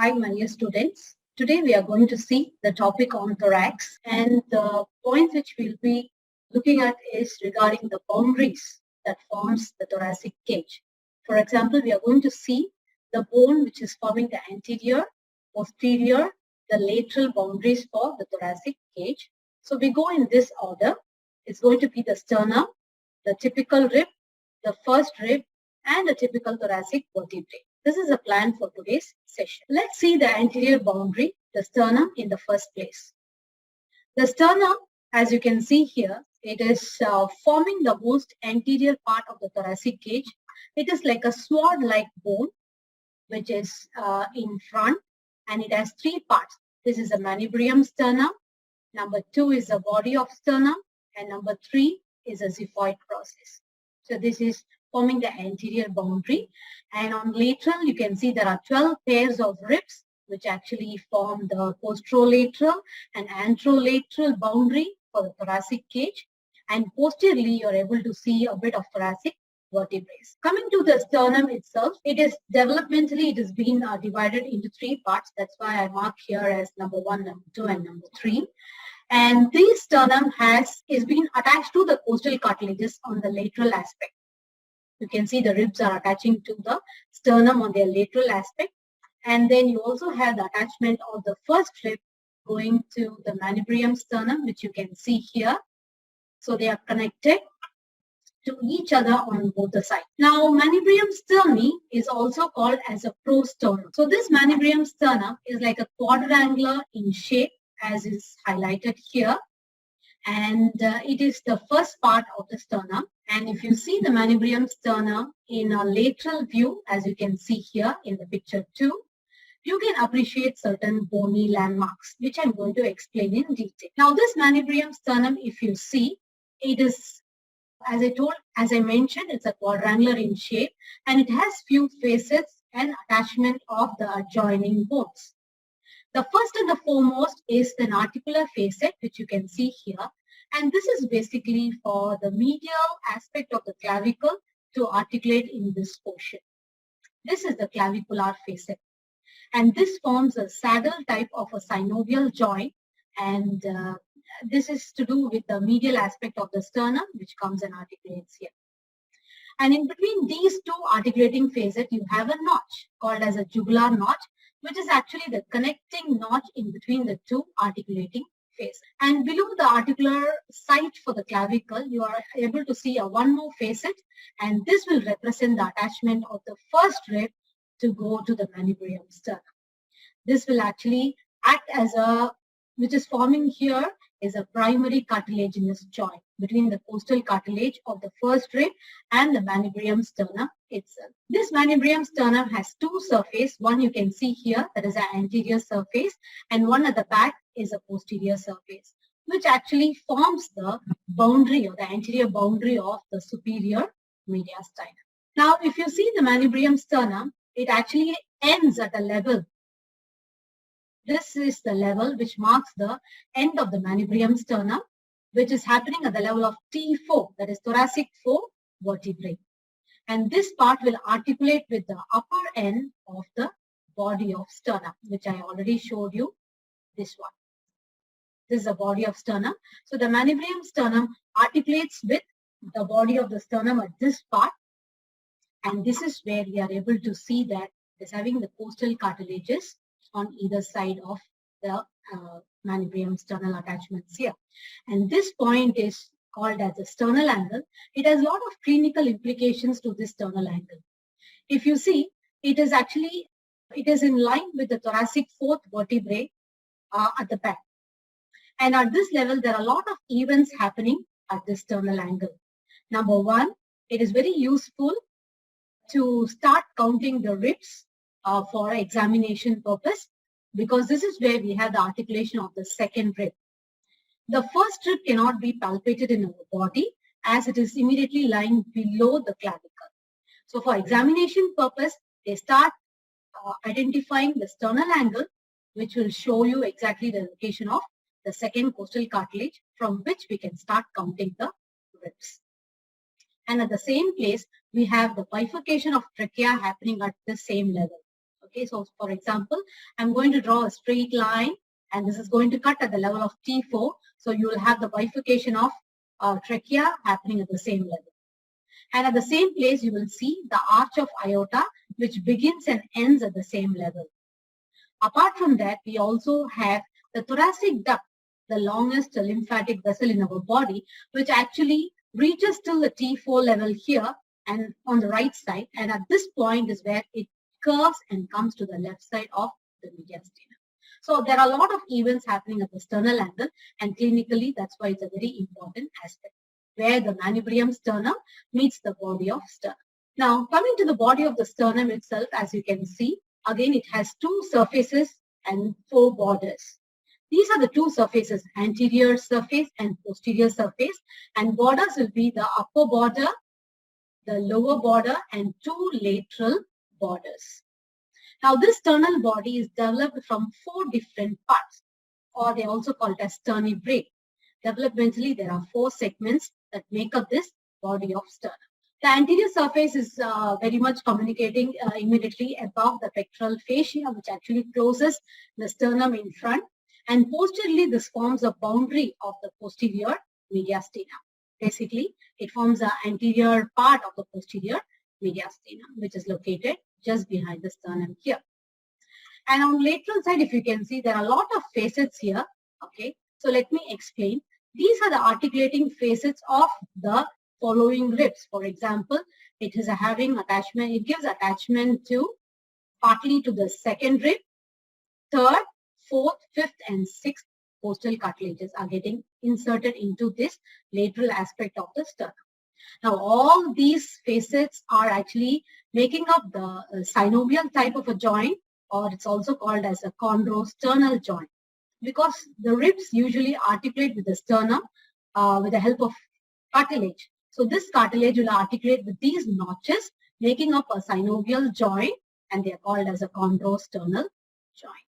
Hi, my dear students. Today we are going to see the topic on thorax, and the point which we'll be looking at is regarding the boundaries that forms the thoracic cage. For example, we are going to see the bone which is forming the anterior, posterior, the lateral boundaries for the thoracic cage. So we go in this order. It's going to be the sternum, the typical rib, the first rib, and the typical thoracic vertebrae. This is a plan for today's session. Let's see the anterior boundary, the sternum in the first place. The sternum, as you can see here, it is forming the most anterior part of the thoracic cage. It is like a sword-like bone, which is in front, and it has three parts. This is a manubrium sternum. Number 2 is the body of sternum, and number 3 is a xiphoid process. So this is forming the anterior boundary, and on lateral you can see there are 12 pairs of ribs which actually form the posterolateral and anterolateral boundary for the thoracic cage, and posteriorly you are able to see a bit of thoracic vertebrae. Coming to the sternum itself, it is developmentally, it has been divided into 3 parts. That's why I mark here as number 1, number 2, and number 3. And this sternum is been attached to the costal cartilages on the lateral aspect. You can see the ribs are attaching to the sternum on their lateral aspect. And then you also have the attachment of the first rib going to the manubrium sternum, which you can see here. So they are connected to each other on both the sides. Now, manubrium sterni is also called as a prosternum. So this manubrium sternum is like a quadrangular in shape, as is highlighted here. And it is the first part of the sternum. And if you see the manubrium sternum in a lateral view, as you can see here in the picture 2, you can appreciate certain bony landmarks, which I'm going to explain in detail. Now, this manubrium sternum, if you see, it is, as I mentioned, it's a quadrangular in shape, and it has few facets and attachment of the adjoining bones. The first and the foremost is an articular facet, which you can see here. And this is basically for the medial aspect of the clavicle to articulate in this portion. This is the clavicular facet. And this forms a saddle type of a synovial joint. And this is to do with the medial aspect of the sternum, which comes and articulates here. And in between these 2 articulating facets, you have a notch called as a jugular notch, which is actually the connecting notch in between the 2 articulating faces. And below the articular site for the clavicle, you are able to see one more facet, and this will represent the attachment of the first rib to go to the manubrium sternum. This will actually act as which is forming here is a primary cartilaginous joint between the costal cartilage of the first rib and the manubrium sternum itself. This manubrium sternum has 2 surfaces. One you can see here, that is an anterior surface, and one at the back is a posterior surface, which actually forms the boundary or the anterior boundary of the superior mediastinum. Now, if you see the manubrium sternum, it actually ends at a level. This is the level which marks the end of the manubrium sternum, which is happening at the level of T4, that is thoracic 4 vertebrae. And this part will articulate with the upper end of the body of sternum, which I already showed you, this one. This is the body of sternum. So the manubrium sternum articulates with the body of the sternum at this part. And this is where we are able to see that it is having the costal cartilages on either side of the manubrium sternal attachments here. And this point is called as the sternal angle. It has a lot of clinical implications to this sternal angle. If you see, it is in line with the thoracic 4th vertebrae at the back. And at this level, there are a lot of events happening at this sternal angle. Number 1, it is very useful to start counting the ribs for examination purpose, because this is where we have the articulation of the second rib. The first rib cannot be palpated in our body as it is immediately lying below the clavicle. So for examination purpose, they start identifying the sternal angle, which will show you exactly the location of the second costal cartilage, from which we can start counting the ribs. And at the same place, we have the bifurcation of trachea happening at the same level. Okay, so for example, I'm going to draw a straight line, and this is going to cut at the level of T4. So you will have the bifurcation of trachea happening at the same level. And at the same place, you will see the arch of aorta, which begins and ends at the same level. Apart from that, we also have the thoracic duct, the longest lymphatic vessel in our body, which actually reaches till the T4 level here and on the right side. And at this point is where it curves and comes to the left side of the mediastinum. So there are a lot of events happening at the sternal angle, and clinically, that's why it's a very important aspect, where the manubrium sternum meets the body of sternum. Now, coming to the body of the sternum itself, as you can see, again, it has two surfaces and four borders. These are the two surfaces, anterior surface and posterior surface, and borders will be the upper border, the lower border, and two lateral borders. Now, this sternal body is developed from four different parts, or they also called as sternibrae. Developmentally, there are four segments that make up this body of sternum. The anterior surface is very much communicating immediately above the pectoral fascia, which actually closes the sternum in front. And posteriorly, this forms a boundary of the posterior mediastinum. Basically, it forms the anterior part of the posterior mediastinum, which is located just behind the sternum here. And on lateral side, if you can see, there are a lot of facets here. Okay, so let me explain. These are the articulating facets of the following ribs. For example, it is having attachment. It gives attachment to partly to the second rib, third, fourth, fifth, and sixth costal cartilages are getting inserted into this lateral aspect of the sternum. Now, all these facets are actually making up the synovial type of a joint, or it's also called as a chondrosternal joint, because the ribs usually articulate with the sternum with the help of cartilage. So this cartilage will articulate with these notches, making up a synovial joint, and they are called as a chondrosternal joint.